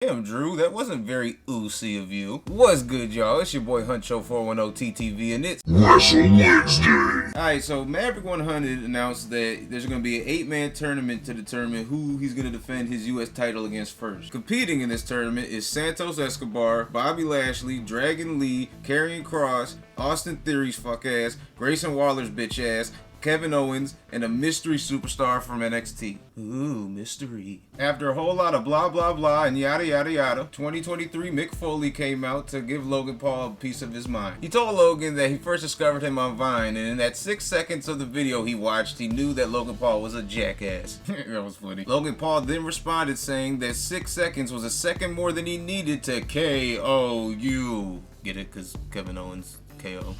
Damn, Drew, that wasn't very oozy of you. What's good, y'all? It's your boy HUNCHO 410 TTV, and it's Wrestle Wednesday. Alright, so Maverick 100 announced that there's going to be an 8-man tournament to determine who he's going to defend his U.S. title against first. Competing in this tournament is Santos Escobar, Bobby Lashley, Dragon Lee, Karrion Kross, Austin Theory's fuck ass, Grayson Waller's bitch ass, Kevin Owens, and a mystery superstar from NXT. Ooh, mystery. After a whole lot of blah blah blah and yada yada yada, 2023 Mick Foley came out to give Logan Paul a piece of his mind. He told Logan that he first discovered him on Vine, and in that 6 seconds of the video he watched, he knew that Logan Paul was a jackass. That was funny. Logan Paul then responded saying that 6 seconds was a second more than he needed to KO you. Get it? Cause Kevin Owens KO.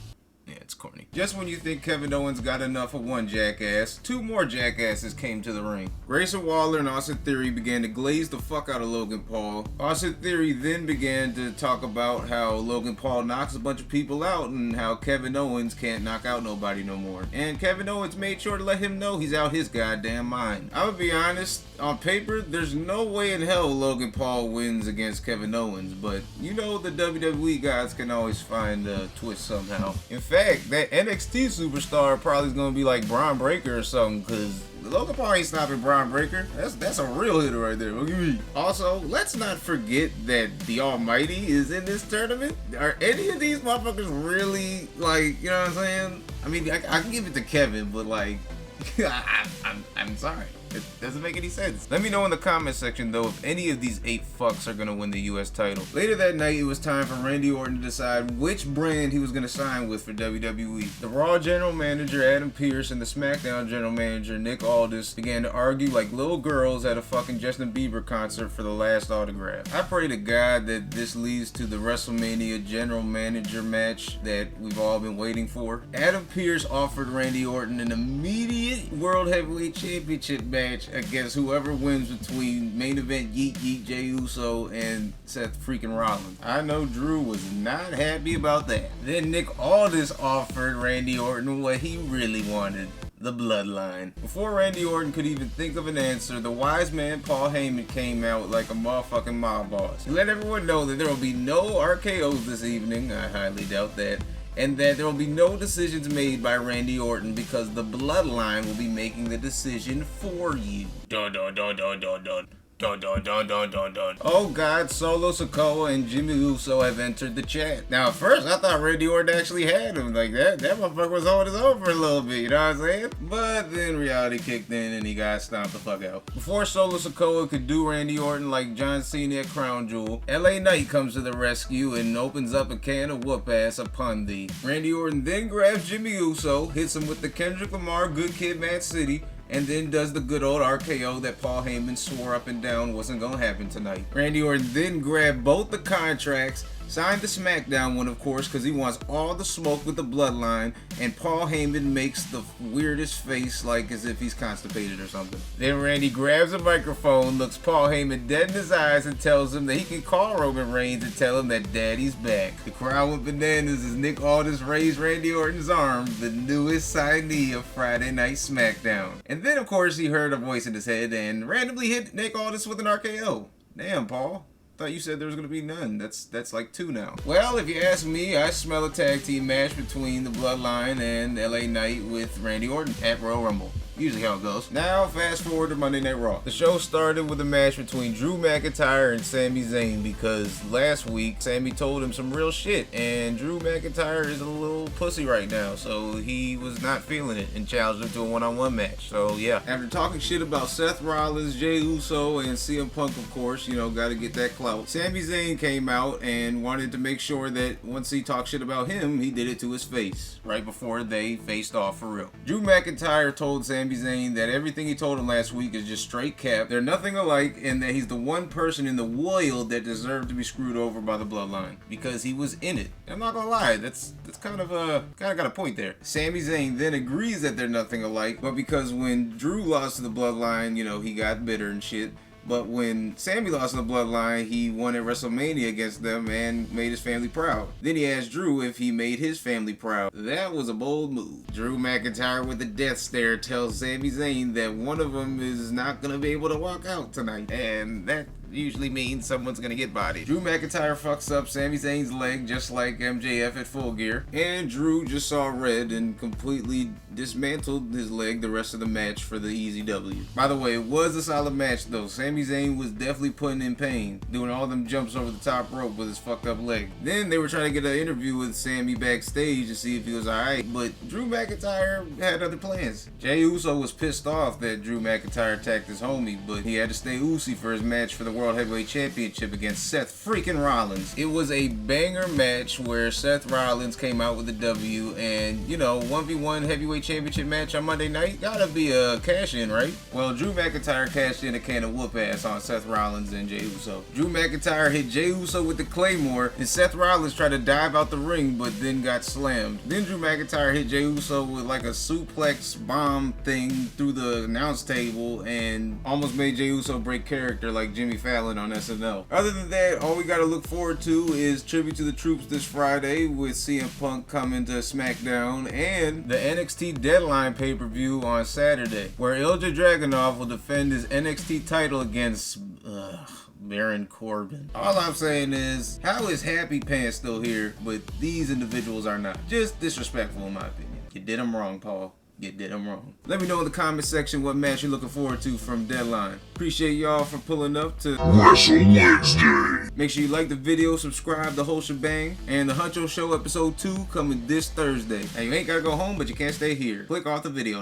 Yeah, it's corny. Just when you think Kevin Owens got enough of one jackass, 2 more jackasses came to the ring. Grayson Waller and Austin Theory began to glaze the fuck out of Logan Paul. Austin Theory then began to talk about how Logan Paul knocks a bunch of people out and how Kevin Owens can't knock out nobody no more. And Kevin Owens made sure to let him know he's out his goddamn mind. I'm gonna be honest, on paper, there's no way in hell Logan Paul wins against Kevin Owens, but you know the WWE guys can always find a twist somehow. In fact, that NXT superstar probably is gonna be like Braun Breaker or something, cause Logan Paul ain't stopping Braun Breaker. That's a real hitter right there. Look at me. Also, let's not forget that the Almighty is in this tournament. Are any of these motherfuckers really, like, you know what I'm saying? I mean, I can give it to Kevin, but like, I'm sorry. It doesn't make any sense. Let me know in the comment section though if any of these 8 fucks are gonna win the US title. Later that night, it was time for Randy Orton to decide which brand he was gonna sign with for WWE. The Raw general manager Adam Pearce and the Smackdown general manager Nick Aldis began to argue like little girls at a fucking Justin Bieber concert for the last autograph. I pray to God that this leads to the WrestleMania general manager match that we've all been waiting for. Adam Pearce offered Randy Orton an immediate World Heavyweight Championship match against whoever wins between main event Yeet Jey Uso and Seth freaking Rollins. I know Drew was not happy about that. Then Nick Aldis offered Randy Orton what he really wanted: the bloodline. Before Randy Orton could even think of an answer, the wise man Paul Heyman came out like a motherfucking mob boss. He let everyone know that there will be no RKOs this evening, I highly doubt that, and that there will be no decisions made by Randy Orton because the bloodline will be making the decision for you. Dun dun dun dun dun dun. Dun dun dun dun dun dun. Oh God, Solo Sikoa and Jimmy Uso have entered the chat. Now at first I thought Randy Orton actually had him. Like that motherfucker was holding his own for a little bit, you know what I'm saying? But then reality kicked in and he got stomped the fuck out. Before Solo Sikoa could do Randy Orton like John Cena at Crown Jewel, LA Knight comes to the rescue and opens up a can of whoop ass upon thee. Randy Orton then grabs Jimmy Uso, hits him with the Kendrick Lamar Good Kid Mad City, and then does the good old RKO that Paul Heyman swore up and down wasn't gonna happen tonight. Randy Orton then grabbed both the contracts, signed the Smackdown one of course because he wants all the smoke with the bloodline, and Paul Heyman makes the weirdest face like as if he's constipated or something. Then Randy grabs a microphone, looks Paul Heyman dead in his eyes and tells him that he can call Roman Reigns and tell him that Daddy's back. The crowd went bananas as Nick Aldis raised Randy Orton's arm, the newest signee of Friday Night Smackdown. And then of course he heard a voice in his head and randomly hit Nick Aldis with an RKO. Damn, Paul. Thought you said there was gonna be none. That's like 2 now. Well, if you ask me, I smell a tag team match between the Bloodline and LA Knight with Randy Orton at Royal Rumble. Usually how it goes. Now, fast forward to Monday Night Raw. The show started with a match between Drew McIntyre and Sami Zayn because last week, Sami told him some real shit, and Drew McIntyre is a little pussy right now, so he was not feeling it and challenged him to a one-on-one match. So, yeah. After talking shit about Seth Rollins, Jey Uso, and CM Punk, of course, you know, gotta get that clout, Sami Zayn came out and wanted to make sure that once he talked shit about him, he did it to his face, right before they faced off for real. Drew McIntyre told Sami Zayn that everything he told him last week is just straight cap. They're nothing alike, and that he's the one person in the world that deserved to be screwed over by the bloodline because he was in it. I'm not gonna lie, that's kind of got a point there. Sami Zayn then agrees that they're nothing alike, but because when Drew lost to the bloodline, you know, he got bitter and shit. But when Sami lost in the bloodline, he won at WrestleMania against them and made his family proud. Then he asked Drew if he made his family proud. That was a bold move. Drew McIntyre with a death stare tells Sami Zayn that one of them is not going to be able to walk out tonight. And usually means someone's gonna get bodied. Drew McIntyre fucks up Sami Zayn's leg just like MJF at Full Gear, and Drew just saw red and completely dismantled his leg the rest of the match for the easy W. By the way, it was a solid match though. Sami Zayn was definitely putting in pain, doing all them jumps over the top rope with his fucked up leg. Then they were trying to get an interview with Sami backstage to see if he was alright, but Drew McIntyre had other plans. Jey Uso was pissed off that Drew McIntyre attacked his homie, but he had to stay Uzi for his match for the World Heavyweight Championship against Seth freaking Rollins. It was a banger match where Seth Rollins came out with the W, and you know, 1v1 Heavyweight Championship match on Monday night, gotta be a cash-in, right? Well, Drew McIntyre cashed in a can of whoop ass on Seth Rollins and Jey Uso. Drew McIntyre hit Jey Uso with the Claymore, and Seth Rollins tried to dive out the ring, but then got slammed. Then Drew McIntyre hit Jey Uso with like a suplex bomb thing through the announce table, and almost made Jey Uso break character like Jimmy Fallon on SNL. Other than that, all we gotta look forward to is Tribute to the Troops this Friday with CM Punk coming to Smackdown, and the NXT Deadline pay-per-view on Saturday, where Ilja Dragunov will defend his NXT title against Baron Corbin. All I'm saying is, how is Happy Pants still here, but these individuals are not? Just disrespectful in my opinion. You did them wrong, Paul. You did them wrong. Let me know in the comment section what match you're looking forward to from Deadline. Appreciate y'all for pulling up to Wrestle Wednesday. Make sure you like the video, subscribe, the whole shebang, and the Huncho Show episode 2 coming this Thursday. Now you ain't gotta go home, but you can't stay here. Click off the video.